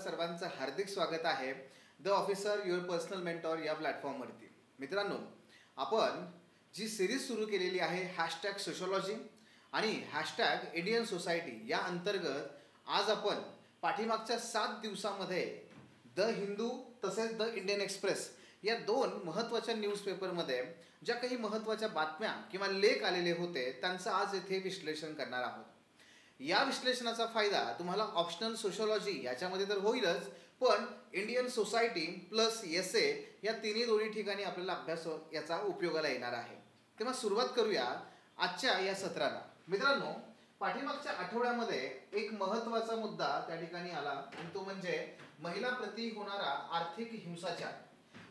सर्वांचं हार्दिक स्वागत आहे the officer your personal mentor या प्लॅटफॉर्मवरती. मित्रांनो, आपण जी सिरीज सुरू केलेली आहे हॅशटॅग सोशोलॉजी आणि हॅशटॅग इंडियन सोसायटी या अंतर्गत आज आपण पाठीमागच्या 7 दिवसामध्ये द हिंदू तसेच द इंडियन एक्सप्रेस या 2 महत्त्वाच्या न्यूजपेपरमध्ये ज्या काही महत्त्वाच्या बातम्या किंवा लेख आलेले होते त्यांचं आज येथे विश्लेषण करणार आहोत. या विश्लेषणाचा फायदा तुम्हाला ऑप्शनल सोशोलॉजी याच्यामध्ये तर होईलच, पण इंडियन सोसायटी प्लस एस-ए या दोन्ही ठिकाणी आपल्याला अभ्यास याचा उपयोगाला येणार आहे. तेव्हा सुरुवात करूया आजच्या या सत्राला. मित्रांनो, पाठीमागच्या आठवड्यामध्ये एक महत्त्वाचा मुद्दा त्या ठिकाणी आला आणि तो म्हणजे महिलांप्रती होणारा आर्थिक हिंसाचार.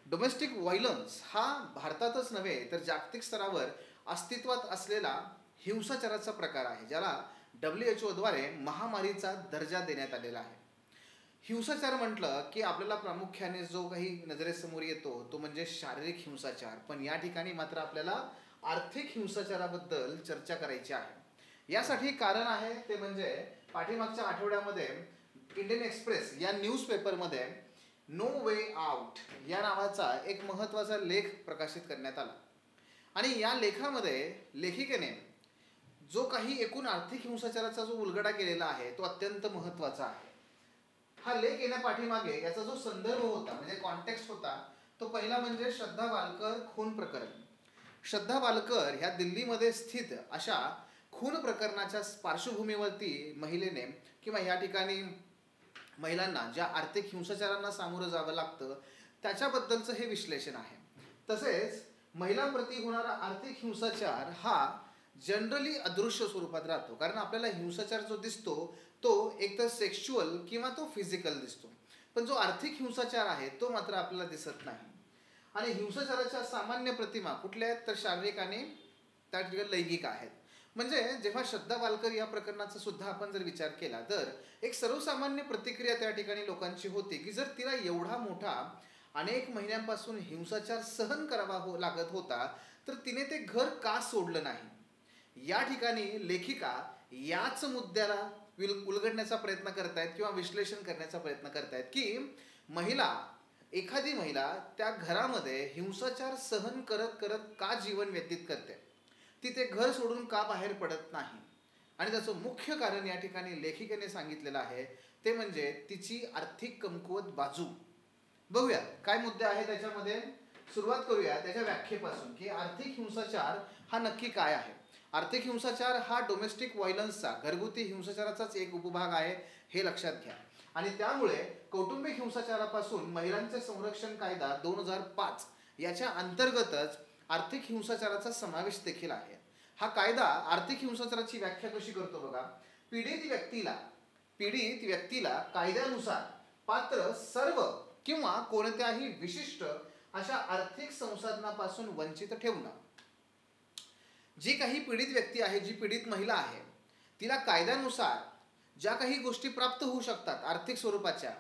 डोमेस्टिक व्हायलन्स हा भारतातच नव्हे तर जागतिक स्तरावर अस्तित्वात असलेला हिंसाचाराचा प्रकार आहे, ज्याला WHO द्वारे महामारीचा दर्जा देण्यात आलेला आहे. हिंसाचार म्हटलं की आपल्याला प्रामुख्याने जो काही नजरेसमोर येतो तो म्हणजे शारीरिक हिंसाचार, पण या ठिकाणी मात्र आपल्याला आर्थिक हिंसाचाराबद्दल चर्चा करायची आहे. यासाठी कारण आहे ते म्हणजे पाठीमागच्या आठवड्यामध्ये इंडियन एक्सप्रेस या न्यूजपेपरमध्ये नो वे आउट या नावाचा एक महत्त्वाचा लेख प्रकाशित करण्यात आला आणि या लेखामध्ये लेखिकेने जो काही एकूण आर्थिक हिंसाचाराचा जो उलगडा केलेला आहे तो अत्यंत महत्त्वाचा आहे. हा लेख येण्यापाठीमागे याचा जो संदर्भ होता म्हणजे कॉन्टेक्स्ट होता तो पहिला म्हणजे श्रद्धा वालकर खून प्रकरण. श्रद्धा वालकर ह्या दिल्लीमध्ये स्थित अशा खून प्रकरणाच्या पार्श्वभूमीवरती महिलेने किंवा या ठिकाणी महिलांना ज्या आर्थिक हिंसाचारांना सामोरं जावं लागतं त्याच्याबद्दलचं हे विश्लेषण आहे. तसेच महिलांप्रती होणारा आर्थिक हिंसाचार हा जनरली अदृश्य स्वरूपात राहतो, कारण आपल्याला हिंसाचार जो दिसतो तो एकतर सेक्शुअल किंवा तो फिजिकल दिसतो, पण जो आर्थिक हिंसाचार आहे तो मात्र आपल्याला दिसत नाही. आणि हिंसाचाराच्या सामान्य प्रतिमा कुठल्या आहेत तर शारीरिक आणि त्या ठिकाणी लैंगिक आहेत. म्हणजे जेव्हा श्रद्धा वालकर या प्रकरणाचा सुद्धा आपण जर विचार केला तर एक सर्वसामान्य प्रतिक्रिया त्या ठिकाणी लोकांची होती की जर तिला एवढा मोठा अनेक महिन्यांपासून हिंसाचार सहन करावा लागत होता तर तिने ते घर का सोडलं नाही. या ठिकाणी लेखिका याच मुद्द्याला उलगडण्याचा प्रयत्न करतायत किंवा विश्लेषण करण्याचा प्रयत्न करतायत की एखादी महिला त्या घरामध्ये हिंसाचार सहन करत करत का जीवन व्यतीत करते, ती ते घर सोडून का बाहेर पडत नाही. आणि त्याचं मुख्य कारण या ठिकाणी लेखिकेने सांगितलेलं आहे ते म्हणजे तिची आर्थिक कमकुवत बाजू. बघूया काय मुद्दे आहे त्याच्यामध्ये. सुरुवात करूया त्याच्या व्याख्येपासून की आर्थिक हिंसाचार हा नक्की काय आहे. आर्थिक हिंसाचार हा डोमेस्टिक व्हायलन्सचा घरगुती हिंसाचाराचाच एक उपभाग आहे हे लक्षात घ्या. आणि त्यामुळे कौटुंबिक हिंसाचारापासून महिलांचे संरक्षण कायदा 2005 याच्या अंतर्गतच आर्थिक हिंसाचाराचा समावेश देखील आहे. हा कायदा आर्थिक हिंसाचाराची व्याख्या कशी करतो बघा. पीडित व्यक्तीला कायद्यानुसार पात्र सर्व किंवा कोणत्याही विशिष्ट अशा आर्थिक संसाधनापासून वंचित ठेवणं. जी काही पीडित व्यक्ती आहे, जी पीडित महिला आहे, तिला कायद्यानुसार ज्या काही गोष्टी प्राप्त होऊ शकतात आर्थिक स्वरूपाच्या,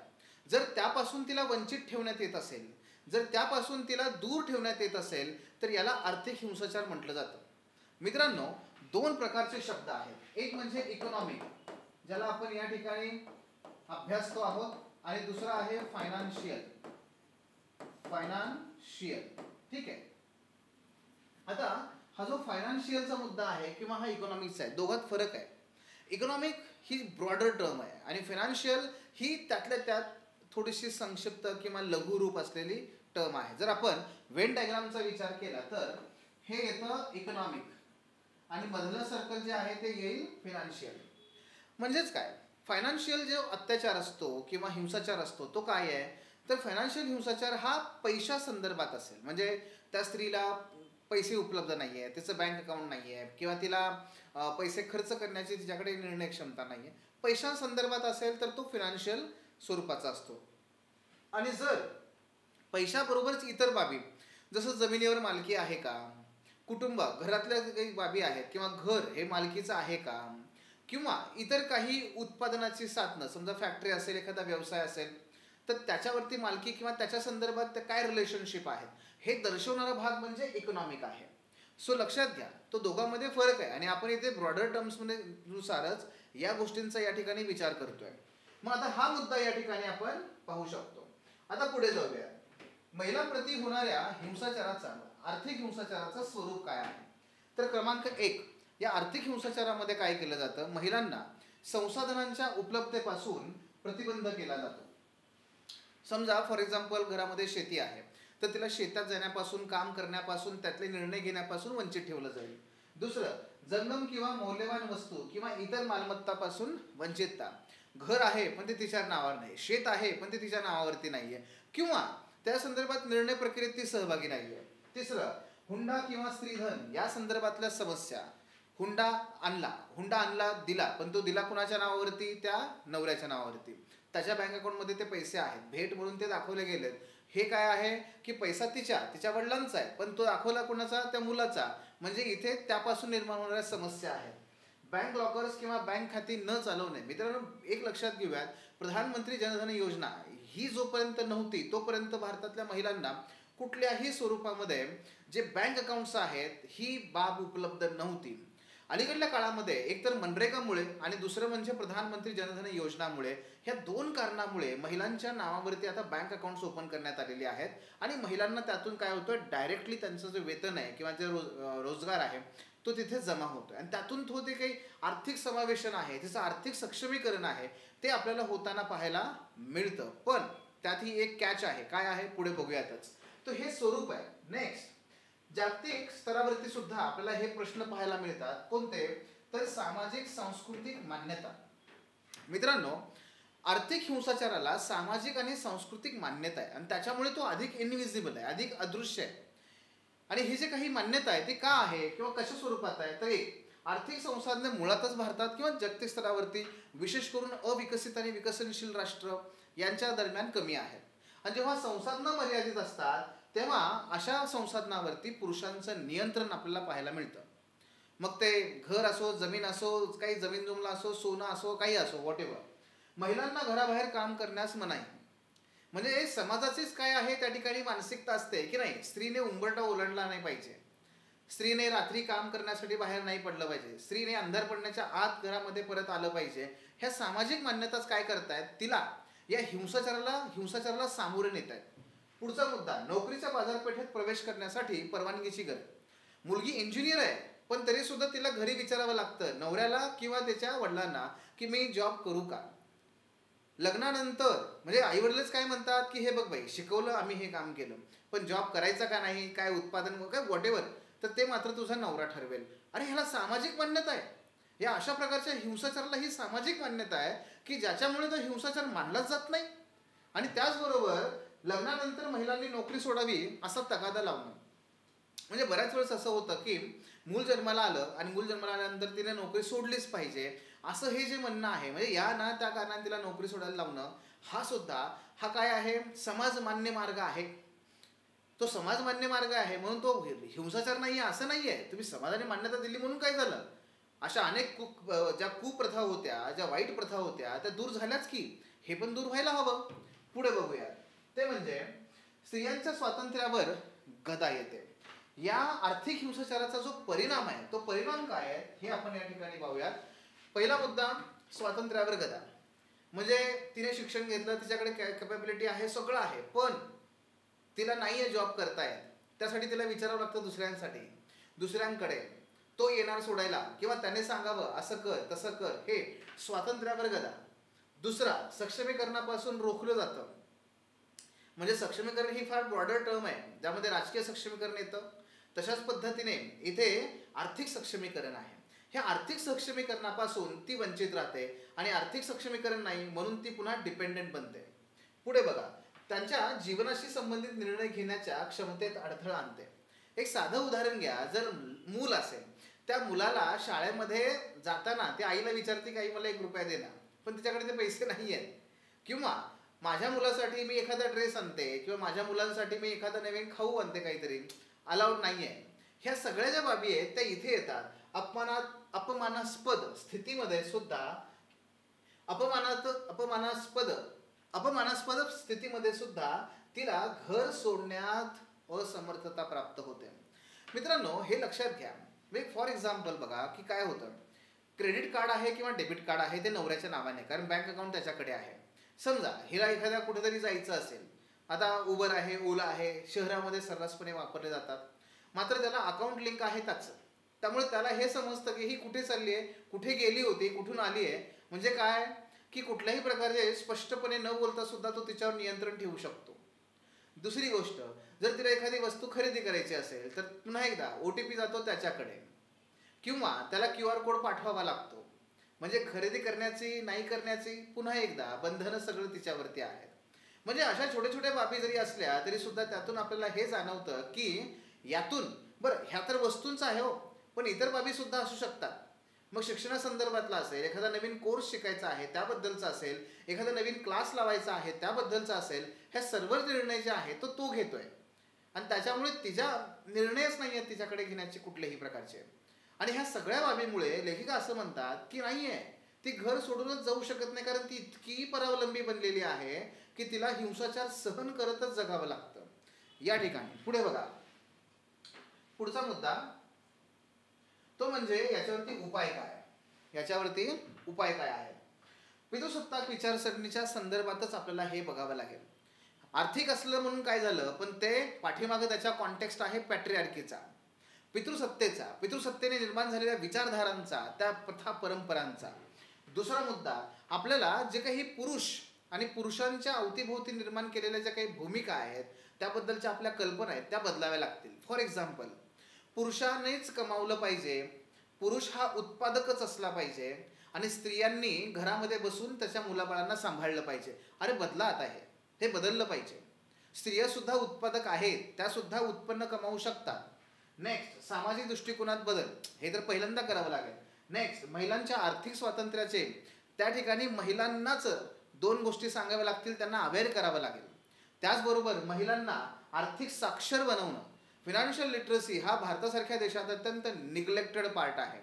जर त्यापासून तिला वंचित ठेवण्यात येत असेल, जर त्यापासून तिला दूर ठेवण्यात येत असेल तर याला आर्थिक हिंसाचार म्हटलं जातं. मित्रांनो, 2 प्रकारचे शब्द आहेत. एक म्हणजे इकॉनॉमिक, ज्याला आपण या ठिकाणी अभ्यासतो आहोत, आणि दुसरा आहे फायनान्शियल. ठीक आहे. आता हा जो फायनान्शियलचा मुद्दा आहे किंवा हा इकॉनॉमिक्सचा आहे, दोघात फरक आहे. इकॉनॉमिक ही ब्रॉडर टर्म आहे आणि फायनान्शियल ही त्यातल्या त्यात थोडीशी संक्षिप्त किंवा लघु रूप असलेली टर्म आहे. जर आपण वेन डायग्रामचा विचार केला तर हे येतं इकॉनॉमिक आणि मधलं सर्कल जे आहे ते येईल फायनान्शियल. म्हणजेच काय, फायनान्शियल जो अत्याचार असतो किंवा हिंसाचार असतो तो काय आहे तर फायनान्शियल हिंसाचार हा पैशा संदर्भात असेल. म्हणजे त्या स्त्रीला पैसे उपलब्ध नाही आहे, तिचं बँक अकाउंट नाही आहे किंवा तिला पैसे खर्च करण्याची तिच्याकडे निर्णय क्षमता नाही आहे, पैशांसंदर्भात असेल तर तो फायनान्शियल स्वरूपाचा असतो. आणि जर पैशाबरोबरच इतर बाबी जसं जमिनीवर मालकी आहे का, कुटुंब घरातल्या काही बाबी आहेत किंवा घर हे मालकीचं आहे का, किंवा इतर काही उत्पादनाची साधनं, समजा फॅक्टरी असेल, एखादा व्यवसाय असेल तर त्याच्यावरती मालकी किंवा त्याच्या संदर्भात काय रिलेशनशिप आहेत हे दर्शवणारा भाग म्हणजे इकॉनॉमिक आहे. सो लक्षात घ्या, तो दोघांमध्ये फरक आहे आणि आपण इथे ब्रॉडर टर्म्समध्ये नुसारच या गोष्टींचा या ठिकाणी विचार करतोय. मग आता हा मुद्दा या ठिकाणी आपण पाहू शकतो. आता पुढे जाऊया. महिलांप्रती होणाऱ्या हिंसाचाराचा, आर्थिक हिंसाचाराचं स्वरूप काय आहे? तर क्रमांक 1, या आर्थिक हिंसाचारामध्ये काय केलं जातं? महिलांना संसाधनांच्या उपलब्धतेपासून प्रतिबंध केला जातो. समजा फॉर एक्झाम्पल घरामध्ये शेती आहे, तर तिला शेतात जाण्यापासून, काम करण्यापासून, त्यातले निर्णय घेण्यापासून वंचित ठेवलं जाईल. दुसरं, जंगम किंवा मौल्यवान वस्तू किंवा इतर मालमत्तापासून वंचितता. घर आहे पण ते तिच्या नावावर नाही, शेत आहे पण ते तिच्या नावावरती नाहीये, किंवा त्या संदर्भात निर्णय प्रक्रियेत ती सहभागी नाहीये. तिसरं, हुंडा किंवा स्त्रीधन या संदर्भातल्या समस्या. हुंडा आणला दिला, पण तो दिला कुणाच्या नावावरती? त्या नवऱ्याच्या नावावरती. त्याच्या बँक अकाउंटमध्ये ते पैसे आहेत, भेट म्हणून ते दाखवले गेलेत. हे काय आहे की पैसा तिच्या वडिलांचा आहे, पण तो दाखवला कुणाचा? त्या मुलाचा. म्हणजे इथे त्यापासून निर्माण होणाऱ्या समस्या आहेत. बँक लॉकर्स किंवा बँक खाती न चालवणे. मित्रांनो, एक लक्षात घेऊयात, प्रधानमंत्री जनधन योजना ही जोपर्यंत नव्हती तोपर्यंत भारतातल्या महिलांना कुठल्याही स्वरूपामध्ये जे बँक अकाउंट्स आहेत ही बाब उपलब्ध नव्हती. अलीकडल्या काळामध्ये एकतर मनरेगामुळे आणि दुसरं म्हणजे प्रधानमंत्री जनधन योजनामुळे, ह्या 2 कारणामुळे महिलांच्या नावावरती आता बँक अकाउंट्स ओपन करण्यात आलेली आहेत. आणि महिलांना त्यातून काय होतं, डायरेक्टली त्यांचं जे वेतन आहे किंवा जे रोजगार आहे तो तिथे जमा होतोय. आणि त्यातून तो ते काही आर्थिक समावेशन आहे, त्याचं आर्थिक सक्षमीकरण आहे, ते आपल्याला होताना पाहायला मिळतं. पण त्यात ही एक कॅच आहे. काय आहे? पुढे बघूयातच. तर हे स्वरूप आहे. नेक्स्ट, जागतिक स्तरावरती सुद्धा आपल्याला हे प्रश्न पाहायला मिळतात. कोणते? तर सामाजिक सांस्कृतिक मान्यता. मित्रांनो, आर्थिक हिंसाचाराला सामाजिक आणि सांस्कृतिक मान्यता आहे आणि त्याच्यामुळे तो अधिक इनविजिबल आहे, अधिक अदृश्य आहे. आणि हे जे काही मान्यता आहे ते का आहे किंवा कशा स्वरूपात आहे? तर एक, आर्थिक संसाधने मुळातच भारतात किंवा जागतिक स्तरावरती विशेष करून अविकसित आणि विकसनशील राष्ट्र यांच्या दरम्यान कमी आहेत. आणि जेव्हा संसाधनं मर्यादित असतात तेव्हा अशा संसाधनावरती पुरुषांचं नियंत्रण आपल्याला पाहायला मिळतं. मग ते घर असो, जमीन असो, काही जमीन जुमला असो, सोनं असो, काही असो, व्हॉट एव्हर. महिलांना घराबाहेर काम करण्यास मनाई. म्हणजे समाजाचीच काय आहे त्या ठिकाणी मानसिकता असते की नाही, स्त्रीने उंबरठा ओलांडला नाही पाहिजे, स्त्रीने रात्री काम करण्यासाठी बाहेर नाही पडलं पाहिजे, स्त्रीने अंधार पडण्याच्या आत घरामध्ये परत आलं पाहिजे. ह्या सामाजिक मान्यताच काय करतायत, तिला या हिंसाचाराला सामोरे नेत आहेत. पुढचा मुद्दा, नोकरीच्या बाजारपेठेत प्रवेश करण्यासाठी परवानगीची गरज. मुलगी इंजिनियर आहे पण तरी सुद्धा तिला घरी विचारावं लागतं नवऱ्याला किंवा त्याच्या वडिलांना की मी जॉब करू का. लग्नानंतर म्हणजे आईवडीलच काय म्हणतात की हे बघ बाई, शिकवलं आम्ही, हे काम केलं, पण जॉब करायचा का नाही, काय उत्पादन, काय व्हॉटेवर, तर ते मात्र तुझा नवरा ठरवेल. अरे ह्याला सामाजिक मान्यता आहे. या अशा प्रकारच्या हिंसाचाराला ही सामाजिक मान्यता आहे की ज्याच्यामुळे तो हिंसाचार मानलाच जात नाही. आणि त्याचबरोबर लग्नानंतर महिलांनी नोकरी सोडावी असा तगादा लावणं. म्हणजे बऱ्याच वेळेस असं होतं की मूल जन्माला आलं आणि मूल जन्माला आल्यानंतर तिने नोकरी सोडलीच पाहिजे असं हे जे म्हणणं आहे. म्हणजे या ना त्या कारणाने तिला नोकरी सोडायला लावणं हा सुद्धा हा काय आहे, समाजमान्य मार्ग आहे. तो समाजमान्य मार्ग आहे म्हणून तो हिंसाचार नाही आहे असं नाही आहे. तुम्ही समाजाने मान्यता दिली म्हणून काय झालं? अशा अनेक ज्या कुप्रथा होत्या, ज्या वाईट प्रथा होत्या त्या दूर झाल्याच की. हे पण दूर व्हायला हवं. पुढे बघूया, ते म्हणजे स्त्रियांच्या स्वातंत्र्यावर गदा येते. या आर्थिक हिंसाचाराचा जो परिणाम आहे तो परिणाम काय आहे हे आपण या ठिकाणी पाहूयात. पहिला मुद्दा, स्वातंत्र्यावर गदा. म्हणजे तिने शिक्षण घेतलं, तिच्याकडे कॅपॅबिलिटी आहे, सगळं आहे, पण तिला नाही आहे जॉब करता येत. त्यासाठी तिला विचारावं लागतं दुसऱ्यांकडे. तो येणार सोडायला किंवा त्याने सांगावं असं कर तसं कर. हे स्वातंत्र्यावर गदा. दुसरा, सक्षमीकरणापासून रोखलं जातं. म्हणजे सक्षमीकरण ही फार ब्रॉडर टर्म आहे, ज्यामध्ये राजकीय सक्षमीकरण येतं. तशाच पद्धतीने इथे आर्थिक सक्षमीकरण आहे. ह्या आर्थिक सक्षमीकरणापासून ती वंचित राहते आणि आर्थिक सक्षमीकरण नाही म्हणून ती पुन्हा डिपेंडेंट बनते. पुढे बघा, त्यांच्या जीवनाशी संबंधित निर्णय घेण्याच्या क्षमतेत अडथळा आणते. एक साधं उदाहरण घ्या, जर मूल असेल, त्या मुलाला शाळेमध्ये जाताना ते आईला विचारते की आई मला 1 रुपया दे ना, पण तिच्याकडे ते पैसे नाही आहेत. किंवा माझ्या मुलासाठी मी एखादा ड्रेस आणते किंवा माझ्या मुलांसाठी मी एखादा नवीन खाऊ आणते, काहीतरी अलाउड नाही आहे. ह्या सगळ्या ज्या बाबी आहेत त्या इथे येतात. अपमानास्पद स्थितीमध्ये सुद्धा तिला घर सोडण्यात असमर्थता प्राप्त होते. मित्रांनो, हे लक्षात घ्या. फॉर एक्झाम्पल बघा की काय होतं, क्रेडिट कार्ड आहे किंवा डेबिट कार्ड आहे ते नवऱ्याच्या नावाने, कारण बँक अकाउंट त्याच्याकडे आहे. समजा हिला एखाद्या कुठेतरी जायचं असेल, आता उबर आहे, ओला आहे, शहरामध्ये सर्रासपणे वापरले जातात, मात्र त्याला अकाउंट लिंक आहे त्याचं. त्यामुळे त्याला हे समजतं की ही कुठे चालली आहे, कुठे गेली होती, कुठून आली आहे. म्हणजे काय की कुठल्याही प्रकारे स्पष्टपणे न बोलता सुद्धा तो तिच्यावर नियंत्रण ठेवू शकतो. दुसरी गोष्ट, जर तिला एखादी वस्तू खरेदी करायची असेल तर पुन्हा एकदा OTP जातो त्याच्याकडे, किंवा त्याला QR कोड पाठवावा लागतो. म्हणजे खरेदी करण्याची नाही करण्याची पुन्हा एकदा बंधनं सगळं तिच्यावरती आहेत. म्हणजे अशा छोट्या छोट्या बाबी जरी असल्या तरी सुद्धा त्यातून आपल्याला हे जाणवतं की यातून बरं, ह्या तर वस्तूंचा आहे हो, पण इतर बाबी सुद्धा असू शकतात. मग शिक्षणासंदर्भातला असेल, एखादा नवीन कोर्स शिकायचा आहे त्याबद्दलचा असेल, एखादा नवीन क्लास लावायचा आहे त्याबद्दलचा असेल, ह्या सर्व निर्णय जे आहे तो घेतोय. आणि त्याच्यामुळे तिच्या निर्णयच नाही आहेत तिच्याकडे घेण्याचे कुठल्याही प्रकारचे. आणि ह्या सगळ्या बाबीमुळे लेखिका असं म्हणतात की नाहीये, ती घर सोडूनच जाऊ शकत नाही, कारण ती इतकी परावलंबी बनलेली आहे की तिला हिंसाचार सहन करतच जगावं लागतं. या ठिकाणी पुढे बघा, पुढचा मुद्दा तो म्हणजे याच्यावरती उपाय काय, याच्यावरती उपाय काय आहे. पितृसत्ताक विचारसरणीच्या संदर्भातच आपल्याला हे बघावं लागेल. आर्थिक असलं म्हणून काय झालं, पण ते पाठीमागं त्याच्या कॉन्टेक्स्ट आहे पॅट्रिआर्कीचा, पितृसत्तेचा, पितृसत्तेने निर्माण झालेल्या विचारधारांचा, त्या प्रथा परंपरांचा. दुसरा मुद्दा, आपल्याला जे काही पुरुष आणि पुरुषांच्या अवतीभोवती निर्माण केलेल्या ज्या काही भूमिका आहेत त्याबद्दलच्या आपल्या कल्पना आहेत त्या बदलाव्या लागतील. फॉर एक्झाम्पल, पुरुषानेच कमावलं पाहिजे, पुरुष हा उत्पादकच असला पाहिजे, आणि स्त्रियांनी घरामध्ये बसून त्याच्या मुलाबाळांना सांभाळलं पाहिजे. अरे बदला, आता हे बदललं पाहिजे. स्त्रिया सुद्धा उत्पादक आहेत, त्या सुद्धा उत्पन्न कमावू शकतात. नेक्स्ट, सामाजिक दृष्टिकोनात बदल, हे तर पहिल्यांदा करावं लागेल. नेक्स्ट, महिलांच्या आर्थिक स्वातंत्र्याचे त्या ठिकाणी महिलांनाच 2 गोष्टी सांगाव्या लागतील, त्यांना अवेअर करावं लागेल. त्याचबरोबर महिलांना आर्थिक साक्षर बनवणं, फिनान्शियल लिटरसी हा भारतासारख्या देशात अत्यंत निग्लेक्टेड पार्ट आहे.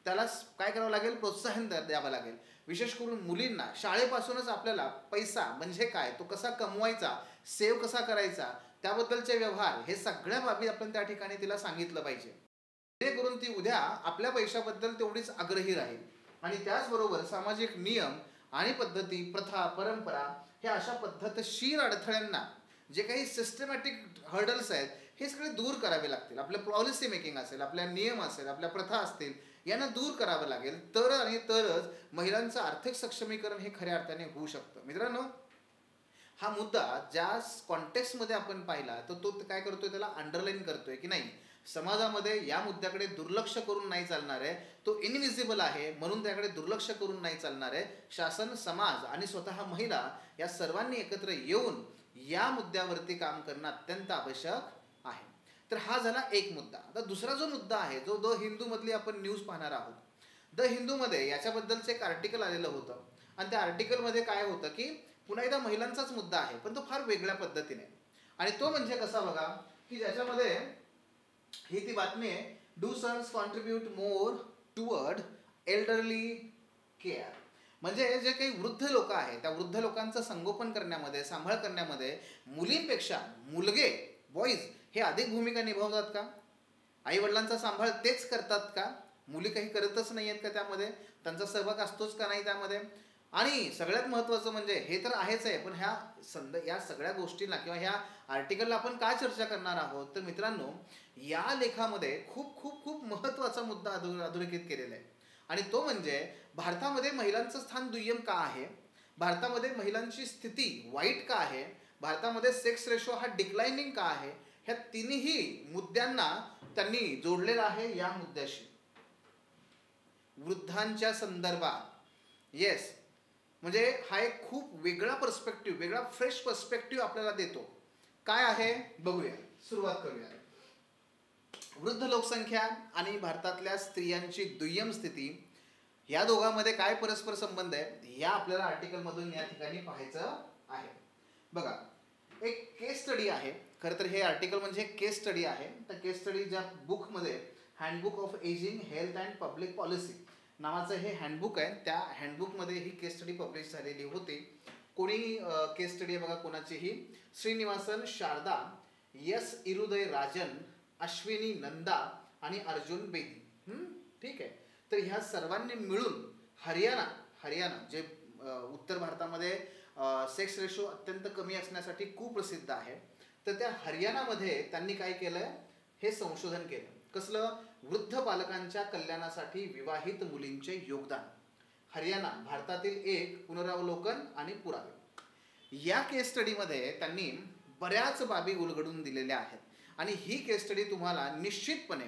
त्याला काय करावं लागेल, प्रोत्साहन द्यावं लागेल. विशेष करून मुलींना शाळेपासूनच आपल्याला पैसा म्हणजे काय, तो कसा कमवायचा, सेव्ह कसा करायचा, त्याबद्दलचे व्यवहार, हे सगळ्या बाबी आपण त्या ठिकाणी तिला सांगितलं पाहिजे, जेणेकरून ती उद्या आपल्या पैशाबद्दल तेवढीच आग्रही राहील. आणि त्याचबरोबर सामाजिक नियम आणि पद्धती, प्रथा, परंपरा, हे अशा पद्धतशीर अडथळ्यांना, जे काही सिस्टमॅटिक हर्डल्स आहेत, हे सगळे दूर करावे लागतील. आपलं पॉलिसी मेकिंग असेल, आपल्या नियम असेल, आपल्या प्रथा असतील, यांना दूर करावं लागेल. तरच महिलांचं आर्थिक सक्षमीकरण हे खऱ्या अर्थाने होऊ शकतं. मित्रांनो, हा मुद्दा ज्या कॉन्टेक्स्टमध्ये आपण पाहिला तर तो काय करतोय, त्याला अंडरलाईन करतोय की नाही, समाजामध्ये या मुद्द्याकडे दुर्लक्ष करून नाही चालणार आहे. तो इनविजिबल आहे म्हणून त्याकडे दुर्लक्ष करून नाही चालणार आहे. शासन, समाज आणि स्वतः महिला या सर्वांनी एकत्र येऊन या मुद्द्यावरती काम करणं अत्यंत आवश्यक आहे. तर हा झाला एक मुद्दा. आता दुसरा जो मुद्दा आहे, जो द हिंदू मधली आपण न्यूज पाहणार आहोत. द हिंदूमध्ये याच्याबद्दलचं एक आर्टिकल आलेलं होतं, आणि त्या आर्टिकलमध्ये काय होतं की पुन्हा एकदा महिलांचाच मुद्दा आहे, पण तो फार वेगळ्या पद्धतीने. आणि तो म्हणजे कसा बघा, की ज्याच्यामध्ये ही ती बातमी आहे, do sons contribute more toward elderly care. म्हणजे जे काही वृद्ध लोक आहेत त्या वृद्ध लोकांचं संगोपन करण्यामध्ये, सांभाळ करण्यामध्ये मुलींपेक्षा मुलगे, बॉईज हे अधिक भूमिका निभावतात का? आई वडिलांचा सांभाळ तेच करतात का? मुली काही करतच नाही आहेत का त्यामध्ये? त्यांचा सहभाग असतोच का नाही त्यामध्ये? आणि सगळ्यात महत्त्वाचं म्हणजे हे तर आहेच आहे, पण या सगळ्या गोष्टींना किंवा ह्या आर्टिकलला आपण काय चर्चा करणार आहोत, तर मित्रांनो, या लेखामध्ये खूप खूप खूप महत्त्वाचा मुद्दा अधोरेखित केलेला आहे. आणि तो म्हणजे भारतामध्ये महिलांचं स्थान दुय्यम का आहे, भारतामध्ये महिलांची स्थिती वाईट का आहे, भारतामध्ये सेक्स रेशो हा डिक्लाइनिंग का आहे. ह्या तिन्ही मुद्द्यांना त्यांनी जोडलेला आहे या मुद्द्याशी, वृद्धांच्या संदर्भात. येस, म्हणजे हा एक खूप वेगळा पर्स्पेक्टिव्ह, वेगळा फ्रेश पर्स्पेक्टिव्ह आपल्याला देतो. काय आहे बघूया, सुरुवात करूया. वृद्ध लोकसंख्या आणि भारतातल्या स्त्रियांची दुय्यम स्थिती, या दोघांमध्ये काय परस्पर संबंध आहे, या आपल्याला आर्टिकलमधून या ठिकाणी पाहायचं आहे. बघा, एक केस स्टडी आहे. खरं तर हे आर्टिकल म्हणजे केस स्टडी आहे. तर केस स्टडी ज्या बुकमध्ये handbook of ageing, health and public policy नावाचं हे हँडबुक आहे, त्या हँडबुकमध्ये ही केस स्टडी पब्लिश झालेली होती. कोणी केस स्टडी आहे बघा, कोणाची ही, श्रीनिवासन शारदा, एस इरुदय राजन, अश्विनी नंदा आणि अर्जुन बेदी. ठीक आहे. तर ह्या सर्वांनी मिळून हरियाणा जे उत्तर भारतामध्ये सेक्स रेशो अत्यंत कमी असण्यासाठी कुप्रसिद्ध आहे, तर त्या हरियाणामध्ये त्यांनी काय केलं, हे संशोधन केलं. कसलं? वृद्ध बालकांच्या कल्याणासाठी विवाहित मुलींचे योगदान. हरियाणा भारतातील एक पुनरावलोकन आणि पुरावे. या केस स्टडीमध्ये त्यांनी बऱ्याच बाबी उलगडून दिलेल्या आहेत आणि ही केस स्टडी तुम्हाला निश्चितपणे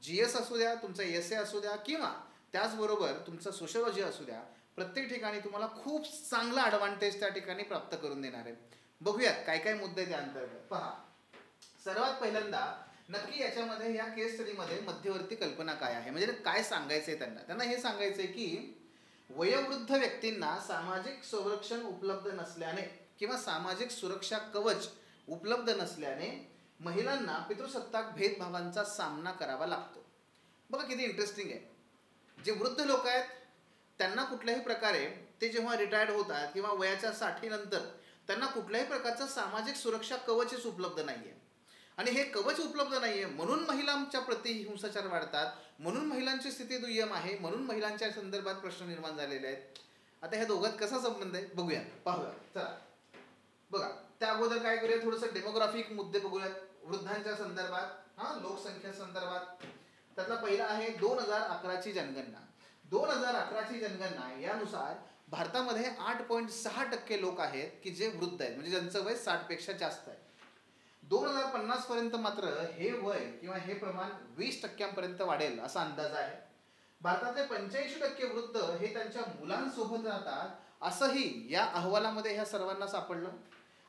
GS असू द्या, तुमचा SA असू द्या किंवा त्याचबरोबर तुमचं सोशलॉजी असू द्या, प्रत्येक ठिकाणी तुम्हाला खूप चांगला ॲडव्हान्टेज त्या ठिकाणी प्राप्त करून देणार आहे. बघूयात काय काय मुद्दे त्या अंतर्गत. पहा, सर्वात पहिल्यांदा नक्की याच्यामध्ये या केस स्टडीमध्ये मध्यवर्ती कल्पना काय आहे, म्हणजे काय सांगायचंय त्यांना हे सांगायचंय की वयोवृद्ध व्यक्तींना सामाजिक संरक्षण उपलब्ध नसल्याने किंवा सामाजिक सुरक्षा कवच उपलब्ध नसल्याने महिलांना पितृसत्ताक भेदभावांचा सामना करावा लागतो. बघा किती इंटरेस्टिंग आहे. जे वृद्ध लोक आहेत त्यांना कुठल्याही प्रकारे ते जेव्हा रिटायर्ड होतात किंवा वयाच्या 60 नंतर त्यांना कुठल्याही प्रकारचं सामाजिक सुरक्षा कवचच उपलब्ध नाहीये आणि हे कवच उपलब्ध नाहीये म्हणून महिलांच्या प्रति हिंसाचार वाढतात, म्हणून महिलांची स्थिती दुय्यम आहे, म्हणून महिलांच्या संदर्भात प्रश्न निर्माण झालेले आहेत. आता ह्या दोघात कसा संबंध आहे बघूया, पाहूया. चला बघा, त्या अगोदर काय करूया, थोडंसं डेमोग्राफिक मुद्दे बघूयात वृद्धांच्या संदर्भात, लोकसंख्या संदर्भात. त्यातला पहिला आहे 2011ची जनगणना. 2011ची जनगणना यानुसार भारतामध्ये 8.6% लोक आहेत की जे वृद्ध आहेत, म्हणजे ज्यांचं वय 60 पेक्षा जास्त आहे. 2050 पर्यंत मात्र हे वय किंवा हे प्रमाण 20% वाढेल असा अंदाज आहे. भारतातले 85% वृद्ध हे त्यांच्या मुलांसोबत राहतात असंही या अहवालामध्ये ह्या सर्वांना सापडलं.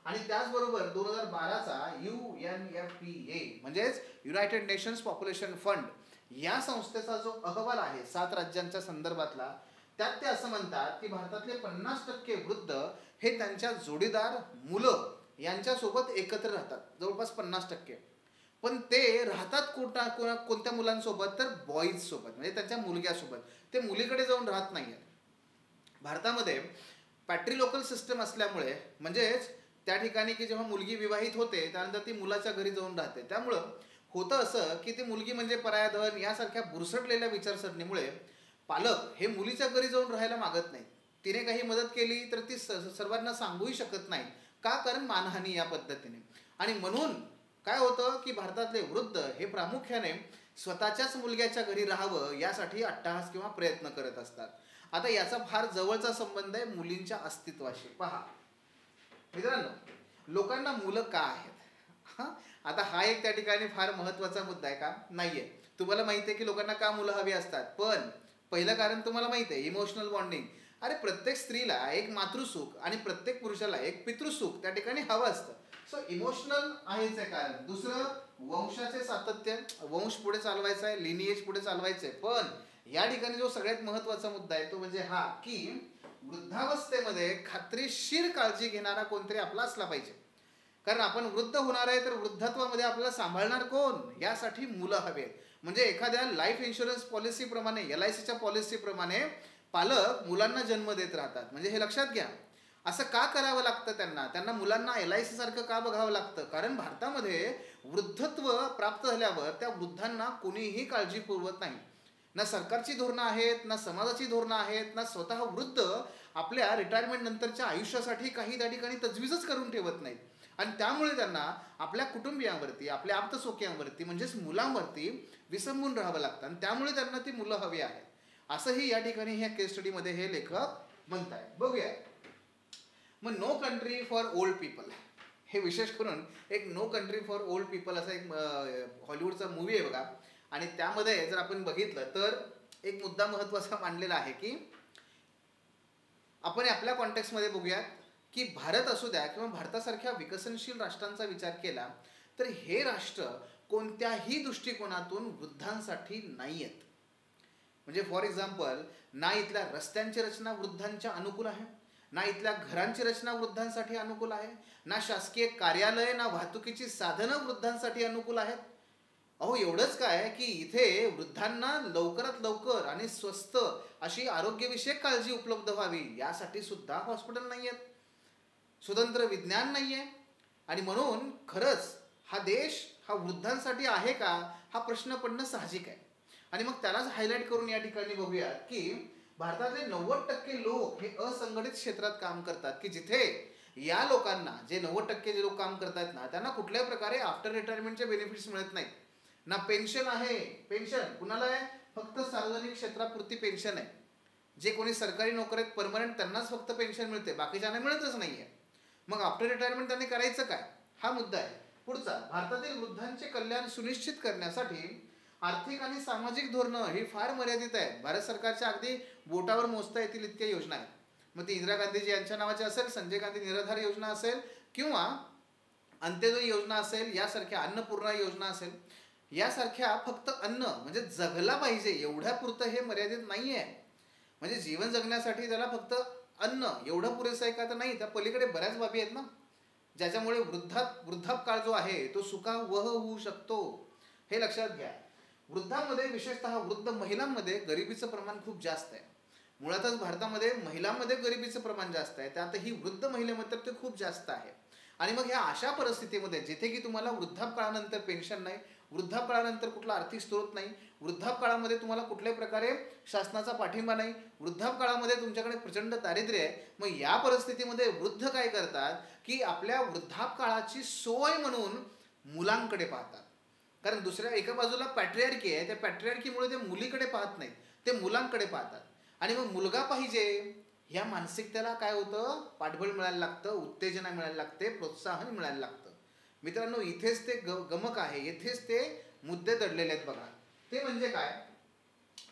आणि त्याचबरोबर 2012चा UNFPA म्हणजेच युनायटेड नेशन्स पॉप्युलेशन फंड या संस्थेचा जो अहवाल आहे 7 राज्यांच्या संदर्भातला, त्यात ते असं म्हणतात की भारतातले 50% वृद्ध हे त्यांच्या जोडीदार, मुलं यांच्यासोबत एकत्र राहतात, जवळपास 50%. पण ते राहतात कोणत्या मुलांसोबत, तर बॉईज सोबत, म्हणजे त्यांच्या मुलग्यासोबत. ते मुलीकडे जाऊन राहत नाही आहेत. भारतामध्ये पॅट्रिलोकल सिस्टम असल्यामुळे, म्हणजेच त्या ठिकाणी की जेव्हा मुलगी विवाहित होते त्यानंतर ती मुलाच्या घरी जाऊन राहते, त्यामुळं होतं असं की ती मुलगी म्हणजे पराया धन यासारख्या बुरसटलेल्या विचारसरणीमुळे पालक हे मुलीच्या घरी जाऊन राहायला मागत नाहीत. तिने काही मदत केली तर ती सर्वांना सांगूही शकत नाही, का? कारण मानहानी या पद्धतीने. आणि म्हणून काय होतं की भारतातले वृद्ध हे प्रामुख्याने स्वतःच्याच मुलग्याच्या घरी राहावं यासाठी अट्टहास किंवा प्रयत्न करत असतात. आता याचा फार जवळचा संबंध आहे मुलींच्या अस्तित्वाशी. पहा मित्रांनो, लोकांना मुलं का आहेत? आता हा एक त्या ठिकाणी फार महत्वाचा मुद्दा आहे का? नाहीये. तुम्हाला माहिती आहे की लोकांना का मुलं हवी असतात, पण पहिलं कारण तुम्हाला माहिती आहे, इमोशनल बॉन्डिंग. अरे प्रत्येक स्त्रीला एक मातृसुख आणि प्रत्येक पुरुषाला एक पितृसुख त्या ठिकाणी हवं असतं. सो इमोशनल आहेच आहे कारण. दुसरं, वंशाचे सातत्य, वंश पुढे चालवायचा आहे, लिनिएज पुढे चालवायचं आहे. पण या ठिकाणी जो सगळ्यात महत्वाचा मुद्दा आहे तो म्हणजे हा की वृद्धावस्थेमध्ये खात्रीशीर काळजी घेणारा कोणतरी आपला असला पाहिजे. कारण आपण वृद्ध होणार आहे तर वृद्धत्वामध्ये आपल्याला सांभाळणार कोण, यासाठी मुलं हवे. म्हणजे एखाद्या लाईफ इन्शुरन्स पॉलिसीप्रमाणे, LICच्या पॉलिसीप्रमाणे पालक मुलांना जन्म देत राहतात. म्हणजे हे लक्षात घ्या, असं का करावं लागतं त्यांना मुलांना LIC सारखं का बघावं लागतं? कारण भारतामध्ये वृद्धत्व प्राप्त झाल्यावर त्या वृद्धांना कोणीही काळजी पुरवत नाही. ना सरकारची धोरणं आहेत, ना समाजाची धोरणं आहेत, ना स्वतः वृद्ध आपल्या रिटायरमेंट नंतरच्या आयुष्यासाठी काही त्या ठिकाणी तजवीजच करून ठेवत नाहीत. आणि त्यामुळे त्यांना आपल्या कुटुंबियांवरती, आपल्या आप्तसोक्यांवरती म्हणजेच मुलांवरती विसंबून राहावं लागतं आणि त्यामुळे त्यांना ती मुलं हवी आहेत, असंही या ठिकाणी ह्या केस स्टडीमध्ये हे लेखक म्हणताय. बघूया मग no country for old people, हे विशेष करून एक no country for old people असा एक हॉलिवूडचा मूवी आहे बघा. आणि त्यामध्ये जर आपण बघितलं तर एक मुद्दा महत्वाचा मांडलेला आहे की आपण आपल्या कॉन्टेक्स्टमध्ये बघूयात की भारत असू द्या किंवा भारतासारख्या विकसनशील राष्ट्रांचा विचार केला तर हे राष्ट्र कोणत्याही दृष्टिकोनातून वृद्धांसाठी नाही आहेत. म्हणजे फॉर एक्झाम्पल, ना इथल्या रस्त्यांची रचना वृद्धांच्या अनुकूल आहे, ना इथल्या घरांची रचना वृद्धांसाठी अनुकूल आहे, ना शासकीय कार्यालय, ना वाहतुकीची साधनं वृद्धांसाठी अनुकूल आहेत. अहो एवढंच काय की इथे वृद्धांना लवकरात लवकर आणि स्वस्त अशी आरोग्यविषयक काळजी उपलब्ध व्हावी यासाठी सुद्धा हॉस्पिटल नाही आहेत, स्वतंत्र विज्ञान नाही आहे. आणि म्हणून खरंच हा देश हा वृद्धांसाठी आहे का, हा प्रश्न पडणं साहजिक आहे. आणि मग त्यालाच हायलाईट करून या ठिकाणी बघूया की भारतातले 90% लोक हे असंघटित क्षेत्रात काम करतात, की जिथे या लोकांना जे 90% जे लोक काम करतात ना, त्यांना कुठल्याही प्रकारे आफ्टर रिटायरमेंटचे बेनिफिट्स मिळत नाहीत ना. पेन्शन आहे, पेन्शन कुणाला आहे? फक्त सार्वजनिक क्षेत्रापुरती पेन्शन आहे. जे कोणी सरकारी नोकरीत परमनंट त्यांनाच फक्त पेन्शन मिळते, बाकीच्यांना मिळतच नाहीये. मग आफ्टर रिटायरमेंट त्यांनी करायचं काय, हा मुद्दा आहे. पुढचा, भारतातील वृद्धांचे कल्याण सुनिश्चित करण्यासाठी आर्थिक आणि सामाजिक धोरणं ही फार मर्यादित आहेत. भारत सरकारच्या अगदी बोटावर मोजता येतील इतक्या योजना आहेत. मग ती इंदिरा गांधीजी यांच्या नावाची असेल, संजय गांधी निराधार योजना असेल, किंवा अंत्योदय योजना असेल, यासारख्या अन्नपूर्णा योजना असेल, यासारख्या फक्त अन्न म्हणजे जगला पाहिजे एवढ्या पुरतं हे मर्यादित नाही आहे. म्हणजे जीवन जगण्यासाठी त्याला फक्त अन्न एवढं पुरेसं आहे का? तर नाही, त्या पलीकडे बऱ्याच बाबी आहेत ना, ज्याच्यामुळे वृद्धापकाळ जो आहे तो सुखावह होऊ शकतो. हे लक्षात घ्या. वृद्धांमध्ये, विशेषतः वृद्ध महिलांमध्ये गरिबीचं प्रमाण खूप जास्त आहे. मुळातच भारतामध्ये महिलांमध्ये गरिबीचं प्रमाण जास्त आहे, त्यातही वृद्ध महिलेमध्ये ते खूप जास्त आहे. आणि मग ह्या अशा परिस्थितीमध्ये जिथे की तुम्हाला वृद्धापकाळानंतर पेन्शन नाही, वृद्धापकाळानंतर कुठला आर्थिक स्रोत नाही, वृद्धापकाळामध्ये तुम्हाला कुठल्याही प्रकारे शासनाचा पाठिंबा नाही, वृद्धापकाळामध्ये तुमच्याकडे प्रचंड दारिद्र्य आहे. मग या परिस्थितीमध्ये वृद्ध काय करतात की आपल्या वृद्धापकाळाची सोय म्हणून मुलांकडे पाहतात. कारण दुसऱ्या एका बाजूला पॅट्रियार्की आहे, त्या पॅट्रियार्कीमुळे ते मुलीकडे पाहत नाहीत, ते मुलांकडे पाहतात. आणि मग मुलगा पाहिजे ह्या मानसिकतेला काय होतं? पाठबळ मिळायला लागतं, उत्तेजना मिळायला लागते, प्रोत्साहन मिळायला लागतं. मित्रांनो, इथेच ते गमक आहे, इथेच ते मुद्दे दडलेले आहेत बघा. ते म्हणजे काय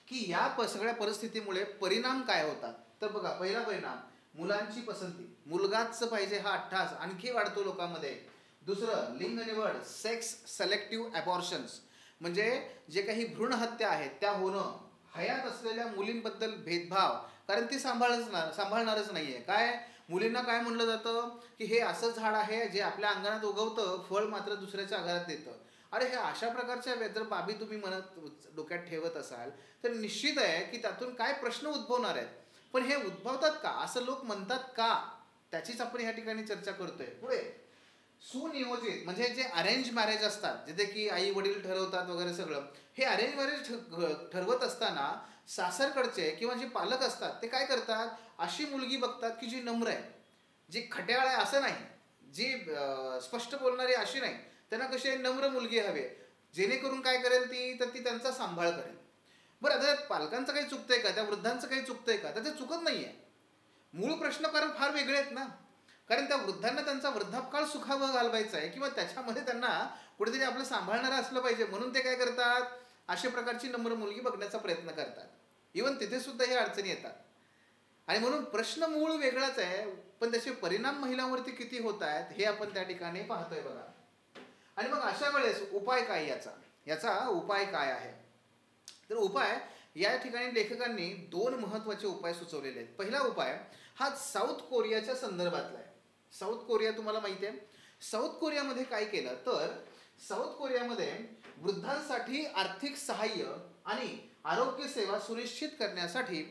की या सगळ्या परिस्थितीमुळे परिणाम काय होतात? तर बघा, पहिला परिणाम मुलांची पसंती, मुलगाच पाहिजे हा अट्टास आणखी वाढतो लोकांमध्ये. दुसरं, लिंग निवड, सेक्स सिलेक्टिव्ह अबॉर्शन्स, म्हणजे जे काही भ्रूण हत्या आहेत त्या होणं, हयात असलेल्या मुलींबद्दल भेदभाव, कारण ती सांभाळणारच नाहीये. काय मुलींना काय म्हणलं जातं की हे असं झाड आहे जे आपल्या अंगणात उगवतं, फळ मात्र दुसऱ्याच्या घरात देतं. अरे, हे अशा प्रकारच्या जर बाबी तुम्ही मनात डोक्यात ठेवत असाल तर निश्चित आहे की त्यातून काय प्रश्न उद्भवणार आहेत. पण हे उद्भवतात का, असं लोक म्हणतात का, त्याचीच आपण ह्या ठिकाणी चर्चा करतोय. पुढे, सुनियोजित म्हणजे जे अरेंज मॅरेज असतात, जिथे की आई वडील ठरवतात वगैरे सगळं, हे अरेंज मॅरेज ठरवत असताना सासरकडचे किंवा जे पालक असतात ते काय करतात? अशी मुलगी बघतात की जी नम्र आहे, जी खट्याळ आहे असं नाही, जी स्पष्ट बोलणारी अशी नाही, त्यांना कशी नम्र मुलगी हवी, जेणेकरून काय करेल ती, तर ती त्यांचा सांभाळ करेल. बरं, आता पालकांचं काही चुकतंय का, त्या वृद्धांचं काही चुकतंय का? तर ते चुकत नाहीये. मूळ प्रश्न कारण फार वेगळे आहेत ना. कारण त्या वृद्धांना त्यांचा वृद्धापकाळ सुखावह घालवायचा आहे किंवा त्याच्यामध्ये त्यांना कुठेतरी आपलं सांभाळणारं असलं पाहिजे, म्हणून ते काय करतात? अशा प्रकारची नम्र मुलगी बघण्याचा प्रयत्न करतात. इव्हन तिथे सुद्धा हे अडचणी येतात. आणि म्हणून प्रश्न मूळ वेगळाच आहे, पण त्याचे परिणाम महिलांवरती किती होत आहेत हे आपण त्या ठिकाणी पाहतोय बघा. आणि मग अशा वेळेस उपाय काय, याचा उपाय काय आहे? तर उपाय या ठिकाणी लेखकांनी 2 महत्त्वाचे उपाय सुचवलेले आहेत. पहिला उपाय हा साऊथ कोरियाच्या संदर्भातला आहे. साऊथ कोरिया तुम्हाला माहिती आहे. साऊथ कोरियामध्ये काय केलं तर साऊथ कोरियामध्ये वृद्धांसाठी आर्थिक सहाय्य आणि आरोग्य सेवा सुनिश्चित करण्यासाठी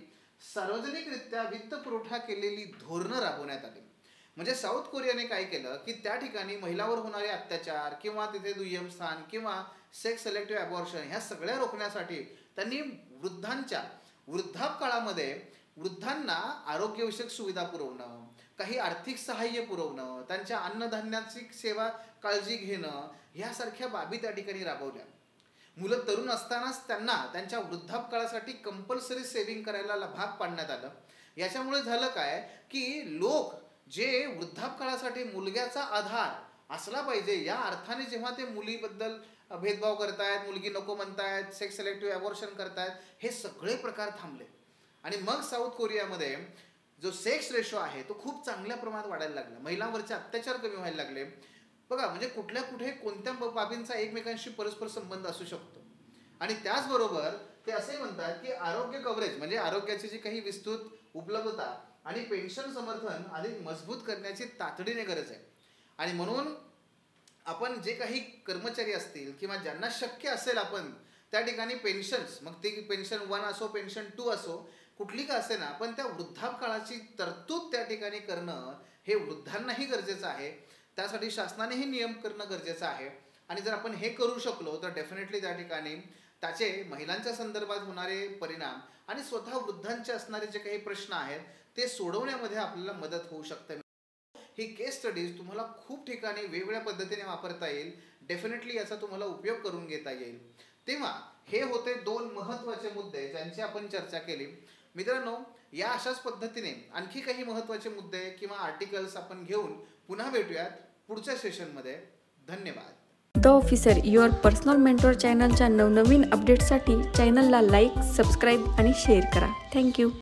सार्वजनिकरित्या वित्त पुरवठा केलेली धोरणं राबवण्यात आली. म्हणजे साऊथ कोरियाने काय केलं की त्या ठिकाणी महिलांवर होणारे अत्याचार किंवा तिथे दुय्यम स्थान किंवा सेक्स सिलेक्टिव्ह अबॉर्शन ह्या सगळ्या रोखण्यासाठी त्यांनी वृद्धापकाळामध्ये वृद्धांना आरोग्यविषयक सुविधा पुरवणं, काही आर्थिक सहाय्य पुरवणं, त्यांच्या अन्नधान्याची सेवा काळजी घेणं, ह्यासारख्या बाबी त्या ठिकाणी राबवल्या. मुलं तरुण असतानाच त्यांना त्यांच्या वृद्धापकाळासाठी कंपल्सरी सेव्हिंग करायला भाग पाडण्यात आलं. याच्यामुळे झालं काय की लोक जे वृद्धापकाळासाठी मुलग्याचा आधार असला पाहिजे या अर्थाने जेव्हा ते मुलीबद्दल भेदभाव करतायत, मुलगी नको म्हणतायत, सेक्स सिलेक्टिव्ह अबॉर्शन करतायत, हे सगळे प्रकार थांबले. आणि मग साऊथ कोरियामध्ये जो सेक्स रेशो आहे तो खूप चांगल्या प्रमाणात वाढायला लागला, महिलांवरचे अत्याचार कमी व्हायला लागले. बघा, म्हणजे कुठे कोणत्या बाबींचा एकमेकांशी परस्पर संबंध असू शकतो. आणि त्याचबरोबर ते असे म्हणतात की आरोग्य कव्हरेज म्हणजे आरोग्याची जी काही विस्तृत उपलब्धता आणि पेन्शन समर्थन अधिक मजबूत करण्याची तातडीने गरज आहे. आणि म्हणून आपण जे काही कर्मचारी असतील किंवा ज्यांना शक्य असेल आपण त्या ठिकाणी पेन्शन्स, मग ती पेन्शन 1 असो पेन्शन 2 असो, कुठली का असे ना, पण त्या वृद्धापकाळाची तरतूद त्या ठिकाणी करणं हे वृद्धांनाही गरजेचं आहे. त्यासाठी शासनानेही नियम करणं गरजेचं आहे. आणि जर आपण हे करू शकलो तर डेफिनेटली त्या ठिकाणी त्याचे महिलांच्या संदर्भात होणारे परिणाम आणि स्वतः वृद्धांचे असणारे जे काही प्रश्न आहेत ते सोडवण्यामध्ये आपल्याला मदत होऊ शकते. ही केस स्टडीज तुम्हाला खूप ठिकाणी वेगवेगळ्या पद्धतीने वापरता येईल. डेफिनेटली याचा तुम्हाला उपयोग करून घेता येईल. तेव्हा हे होते 2 महत्त्वाचे मुद्दे ज्यांची आपण चर्चा केली. मित्रांनो, या अशाच पद्धतीने आणखी काही महत्त्वाचे मुद्दे किंवा आर्टिकल्स आपण घेऊन पुन्हा भेटूयात पुढच्या सेशनमध्ये. धन्यवाद. The officer your personal mentor चॅनलच्या नवनवीन अपडेट्ससाठी चॅनलला लाईक, सबस्क्राईब आणि शेअर करा. थँक्यू.